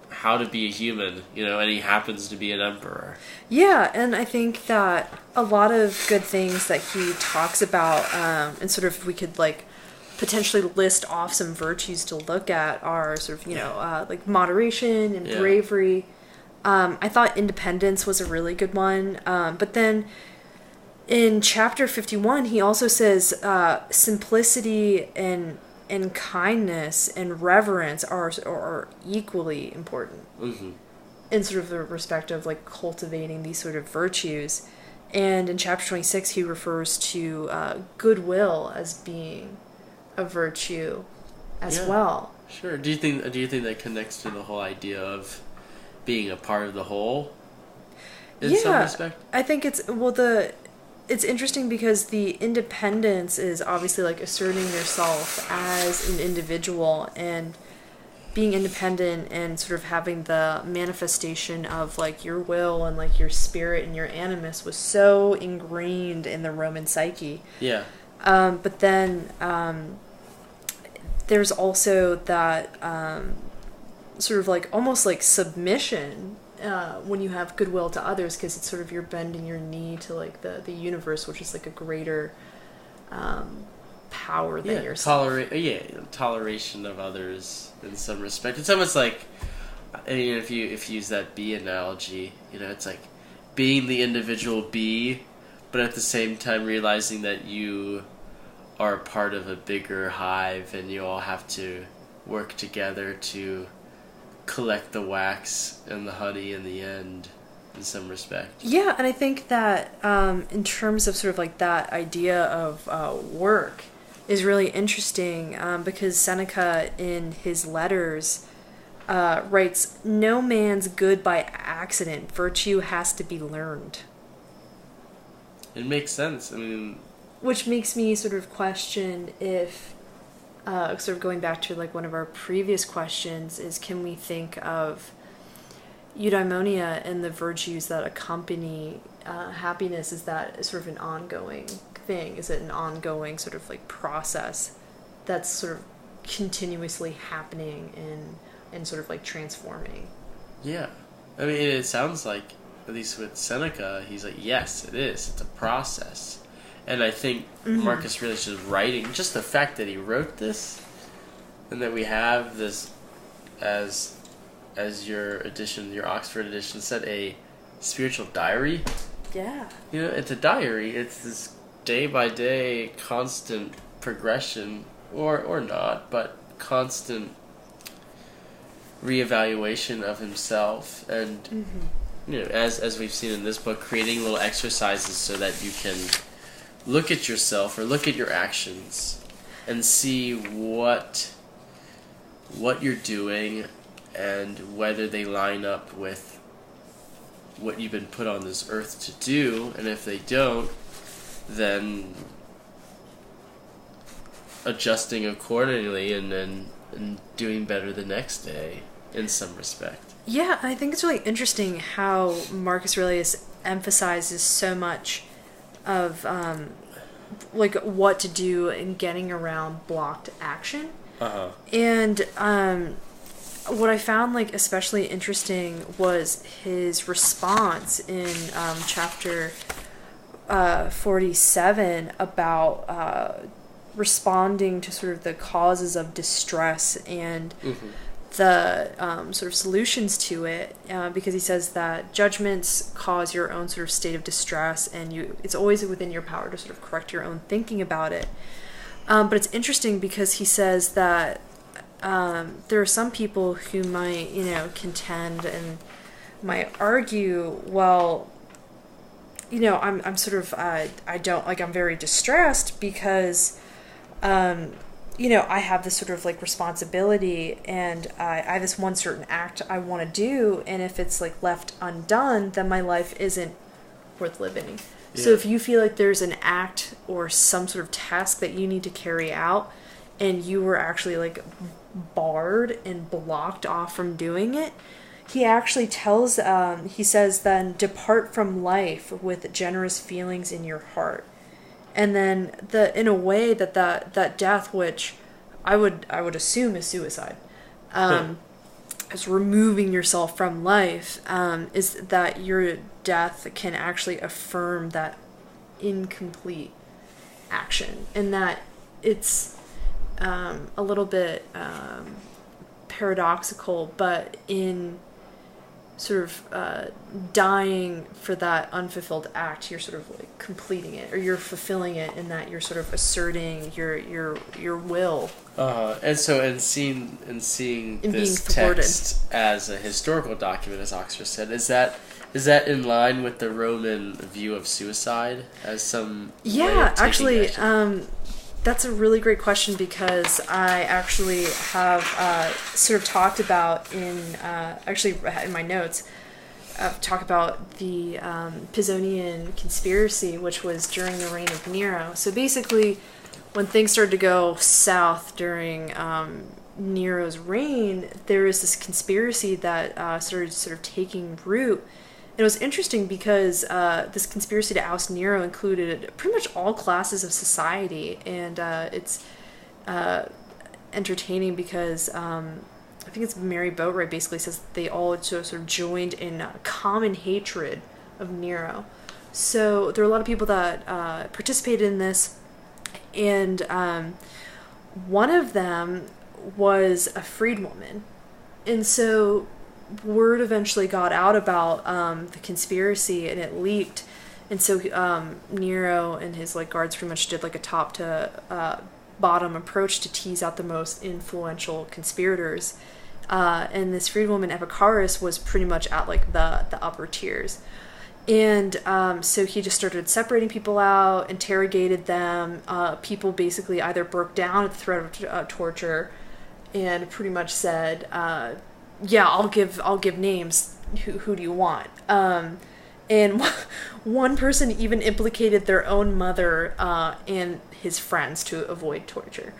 how to be a human, and he happens to be an emperor. Yeah, and I think that a lot of good things that he talks about, and sort of we could potentially list off some virtues to look at are sort of, moderation and bravery. I thought independence was a really good one. But then in chapter 51, he also says simplicity and kindness and reverence are equally important. Mm-hmm. In sort of the respect of cultivating these sort of virtues. And in chapter 26, he refers to goodwill as being a virtue as well. Sure. Do you think that connects to the whole idea of being a part of the whole in some respect? I think it's it's interesting because the independence is obviously like asserting yourself as an individual and being independent and sort of having the manifestation of like your will and like your spirit and your animus was so ingrained in the Roman psyche. Yeah. But then there's also that sort of like almost like submission when you have goodwill to others, because it's sort of you're bending your knee to like the universe, which is like a greater power than yourself. Toleration of others in some respect. It's almost like, I mean, if you use that bee analogy, it's like being the individual bee, but at the same time realizing that you are part of a bigger hive and you all have to work together to collect the wax and the honey in the end, in some respect. Yeah, and I think that in terms of sort of like that idea of work is really interesting because Seneca in his letters writes, "No man's good by accident. Virtue has to be learned." It makes sense. I mean, which makes me sort of question if, sort of going back to like one of our previous questions, is can we think of eudaimonia and the virtues that accompany happiness? Is that sort of an ongoing thing? Is it an ongoing sort of like process that's sort of continuously happening and sort of like transforming? Yeah. I mean, it sounds like, at least with Seneca, he's like, yes, it is. It's a process. And I think Marcus Aurelius' writing, just the fact that he wrote this, and that we have this as your edition, your Oxford edition said, a spiritual diary. Yeah. It's a diary. It's this day-by-day constant progression, or not, but constant reevaluation of himself. And, as we've seen in this book, creating little exercises so that you can look at yourself or look at your actions and see what you're doing and whether they line up with what you've been put on this earth to do. And if they don't, then adjusting accordingly and doing better the next day in some respect. Yeah, I think it's really interesting how Marcus Aurelius emphasizes so much of like what to do in getting around blocked action. And what I found like especially interesting was his response in chapter 47 about responding to sort of the causes of distress and the sort of solutions to it, because he says that judgments cause your own sort of state of distress, and it's always within your power to sort of correct your own thinking about it. But it's interesting because he says that there are some people who might, contend and might argue, well, I'm sort of, I'm very distressed because, I have this sort of like responsibility and I have this one certain act I want to do. And if it's like left undone, then my life isn't worth living. Yeah. So if you feel like there's an act or some sort of task that you need to carry out and you were actually like barred and blocked off from doing it, he actually he says then depart from life with generous feelings in your heart. And then in a way that death, which I would assume is suicide, as removing yourself from life, is that your death can actually affirm that incomplete action, and that it's a little bit paradoxical, but in sort of dying for that unfulfilled act, you're sort of like completing it, or you're fulfilling it, in that you're sort of asserting your will. And seeing this text as a historical document, as Oxford said, is that in line with the Roman view of suicide as some? Yeah, actually, that's a really great question, because I actually have sort of talked about in my notes talk about the Pisonian conspiracy, which was during the reign of Nero. So basically, when things started to go south during Nero's reign, there was this conspiracy that started sort of taking root. It was interesting because this conspiracy to oust Nero included pretty much all classes of society, and it's entertaining because I think it's Mary Boatwright basically says they all sort of joined in common hatred of Nero. So there were a lot of people that participated in this, and one of them was a freedwoman. And so word eventually got out about the conspiracy, and it leaked. And so Nero and his guards pretty much did a top to bottom approach to tease out the most influential conspirators. And this freedwoman Epicharis was pretty much at the upper tiers. And so he just started separating people out, interrogated them. People basically either broke down at the threat of torture and pretty much said, yeah, I'll give names. Who do you want? And one person even implicated their own mother and his friends to avoid torture.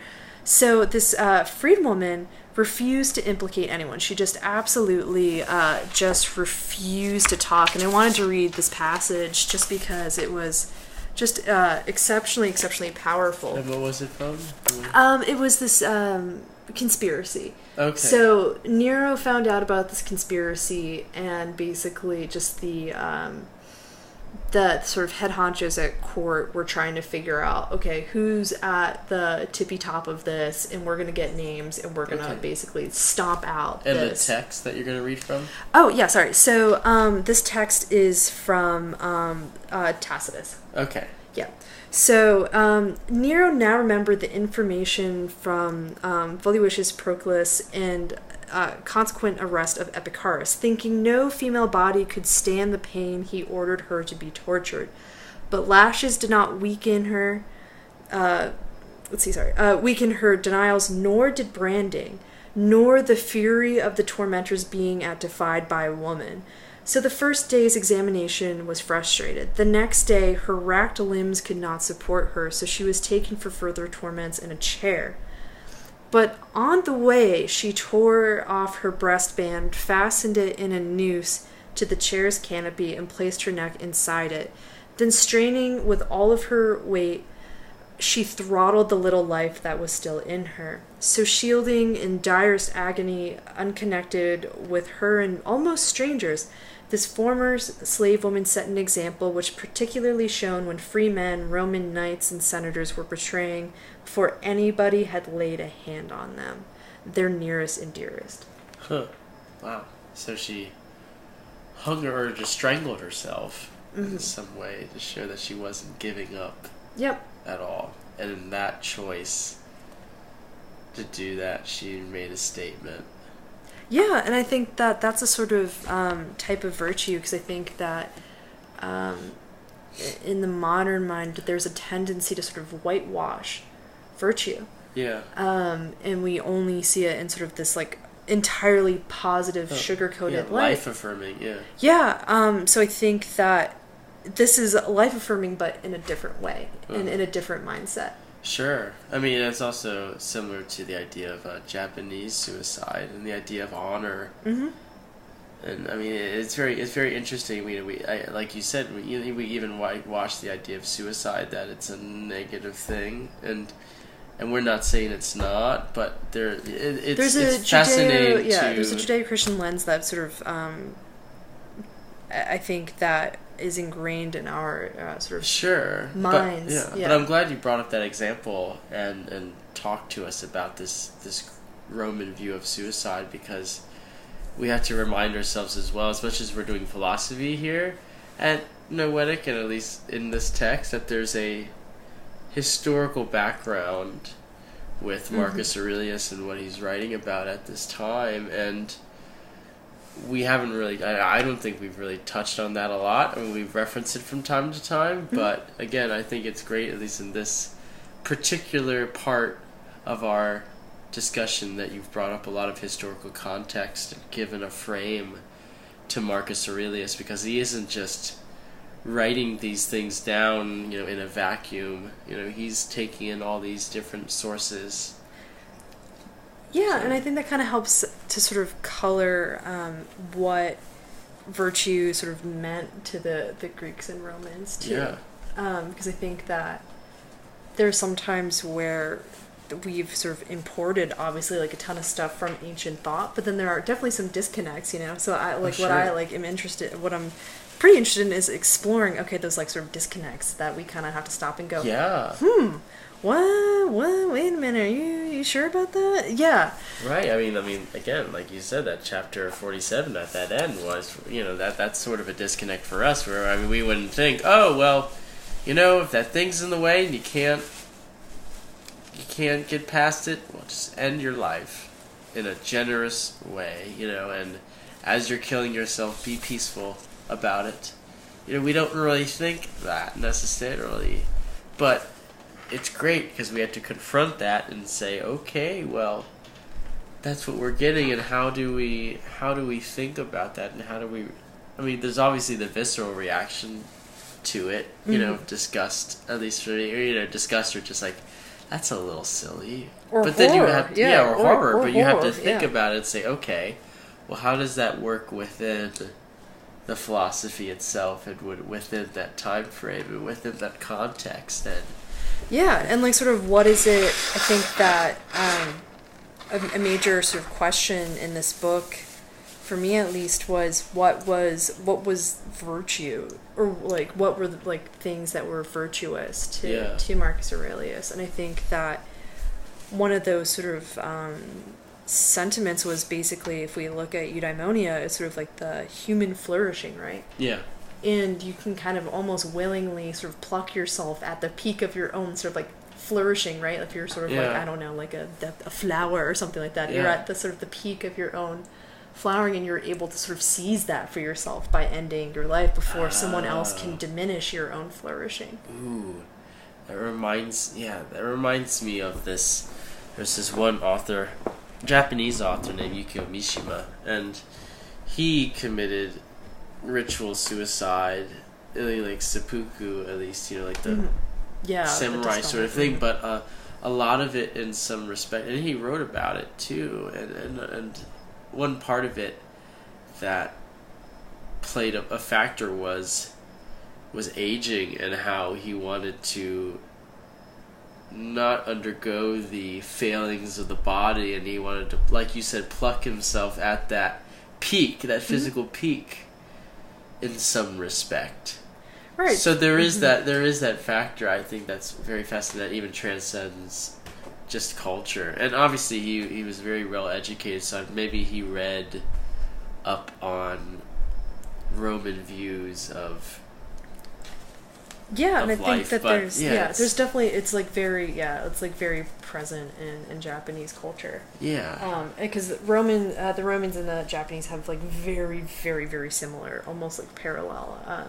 So this freedwoman refused to implicate anyone. She just absolutely just refused to talk. And I wanted to read this passage just because it was just exceptionally powerful. And what was it from? It was this conspiracy. Okay. So Nero found out about this conspiracy, and basically just the sort of head honchos at court were trying to figure out, okay, who's at the tippy top of this, and we're going to get names, and we're going to basically stomp out and this. The text that you're going to read from? Oh, yeah, sorry. So this text is from Tacitus. Okay. Yeah. So Nero now remembered the information from Volusius Proclus and consequent arrest of Epicharis, thinking no female body could stand the pain, he ordered her to be tortured. But lashes did not weaken her. Weaken her denials, nor did branding, nor the fury of the tormentors being defied by a woman. So the first day's examination was frustrated. The next day, her racked limbs could not support her, so she was taken for further torments in a chair. But on the way, she tore off her breastband, fastened it in a noose to the chair's canopy, and placed her neck inside it. Then, straining with all of her weight, she throttled the little life that was still in her. So shielding in direst agony, unconnected with her and almost strangers, this former slave woman set an example which particularly shone when free men, Roman knights, and senators were betraying before anybody had laid a hand on them, their nearest and dearest. Huh. Wow. So she hung her or just strangled herself in some way to show that she wasn't giving up at all. And in that choice to do that, she made a statement. Yeah, and I think that that's a sort of type of virtue, because I think that in the modern mind, there's a tendency to sort of whitewash virtue. Yeah. And we only see it in sort of this entirely positive, sugar-coated light. Life-affirming, yeah. Yeah, so I think that this is life-affirming, but in a different way, and in a different mindset. Sure. I mean, it's also similar to the idea of Japanese suicide and the idea of honor. Mm-hmm. And I mean, it's very interesting. Like you said, we even whitewash the idea of suicide, that it's a negative thing, and we're not saying it's not, but it's fascinating. There's a Judeo-Christian lens that sort of I think that is ingrained in our sort of minds. But I'm glad you brought up that example and talked to us about this Roman view of suicide, because we have to remind ourselves as well, as much as we're doing philosophy here at Noetic, and at least in this text, that there's a historical background with Marcus Aurelius and what he's writing about at this time, and we haven't really, I don't think we've really touched on that a lot. I mean, we've referenced it from time to time, but again, I think it's great, at least in this particular part of our discussion, that you've brought up a lot of historical context and given a frame to Marcus Aurelius, because he isn't just writing these things down, in a vacuum. He's taking in all these different sources. Yeah, and I think that kind of helps to sort of color what virtue sort of meant to the Greeks and Romans, too. Yeah. Because I think that there are some times where we've sort of imported, obviously, like a ton of stuff from ancient thought, but then there are definitely some disconnects, So what I am interested, what I'm pretty interested in is exploring, those like sort of disconnects that we kind of have to stop and go, yeah. What? Wait a minute, are you sure about that? Yeah. Right, I mean, again, like you said, that chapter 47 at that end was, that's sort of a disconnect for us, where, we wouldn't think, oh, well, if that thing's in the way and you can't get past it, well, just end your life in a generous way, and as you're killing yourself, be peaceful about it. We don't really think that necessarily, but it's great because we have to confront that and say, okay, well, that's what we're getting, and how do we think about that, and how do we? There's obviously the visceral reaction to it, disgust, at least for me, disgust, or just like, that's a little silly, or but horror. Then you have or horror, or but you have to horror, think about it and say, okay, well, how does that work within the philosophy itself, and within that time frame, and within that context, and and like sort of what is it? I think that a major sort of question in this book, for me at least, was what was virtue, or like what were the, like things that were virtuous to Marcus Aurelius. And I think that one of those sort of sentiments was basically, if we look at eudaimonia, it's sort of like the human flourishing, right? Yeah. And you can kind of almost willingly sort of pluck yourself at the peak of your own sort of like flourishing, right? If you're sort of like, I don't know, like a flower or something like that. You're at the sort of the peak of your own flowering, and you're able to sort of seize that for yourself by ending your life before someone else can diminish your own flourishing. Ooh, that reminds me of this. There's this one author, Japanese author named Yukio Mishima, and he committed ritual suicide, like seppuku, at least, like the samurai sort of thing, but a lot of it in some respect, and he wrote about it too, and one part of it that played a factor was aging, and how he wanted to not undergo the failings of the body, and he wanted to, like you said, pluck himself at that peak, that physical peak, in some respect. Right. So there is that factor, I think, that's very fascinating, that even transcends just culture. And obviously he was very well educated, so maybe he read up on Roman views of and I think life, that there's definitely, it's like very present in Japanese culture. Because the Romans and the Japanese have like very, very, very similar, almost like parallel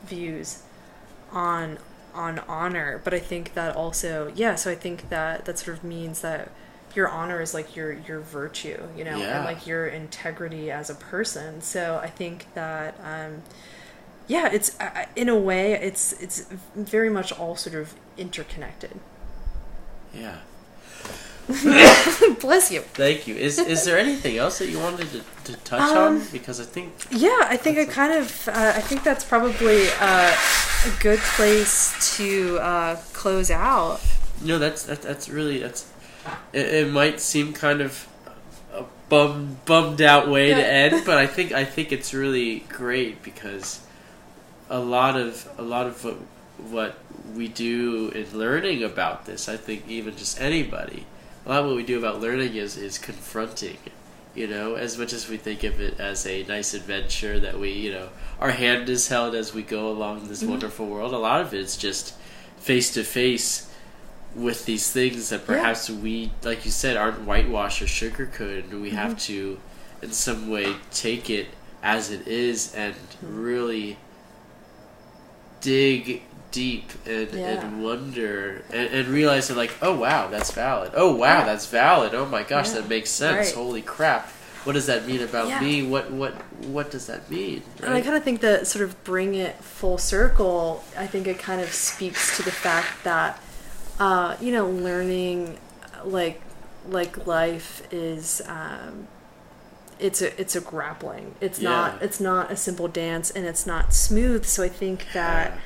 views on honor. But I think that also, so I think that sort of means that your honor is like your virtue, and like your integrity as a person. So I think that it's in a way it's very much all sort of interconnected. Yeah. Bless you. Thank you. Is there anything else that you wanted to touch on? Because I think I think I think that's probably a good place to close out. That's really it might seem kind of a bummed out way to end, but I think it's really great, because a lot of what we do in learning about this, I think even just anybody, a lot of what we do about learning is confronting, as much as we think of it as a nice adventure that we, our hand is held as we go along this wonderful world. A lot of it's just face to face with these things that perhaps we, like you said, aren't whitewashed or sugarcoated, and we have to in some way take it as it is and really dig deep and wonder and realize that, like, oh wow, that's valid. Oh wow, that's valid. Oh my gosh, that makes sense. Right. Holy crap. what does that mean about Yeah. me? What does that mean? Right? And I kind of think that sort of bring it full circle, I think it kind of speaks to the fact that, learning like life is, it's a grappling. It's not a simple dance, and it's not smooth. So I think that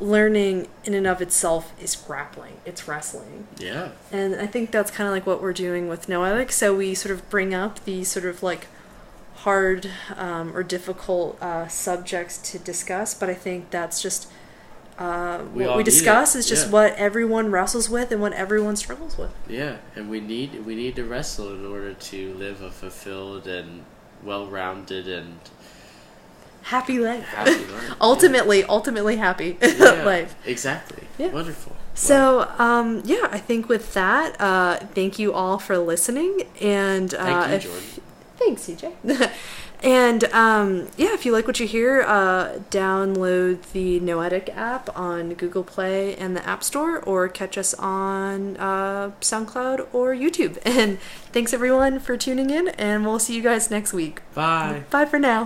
learning in and of itself is grappling. It's wrestling. Yeah. And I think that's kind of like what we're doing with Noetic. So we sort of bring up these sort of like hard or difficult subjects to discuss, but I think that's just what we discuss is just what everyone wrestles with and what everyone struggles with. Yeah, and we need to wrestle in order to live a fulfilled and well-rounded and happy life. Happy life. ultimately happy life. Exactly. Yeah. Wonderful. So, I think with that, thank you all for listening. And thank you, Jordan. Thanks, CJ. And if you like what you hear, download the Noetic app on Google Play and the App Store, or catch us on SoundCloud or YouTube. And thanks everyone for tuning in, and we'll see you guys next week. Bye. Bye for now.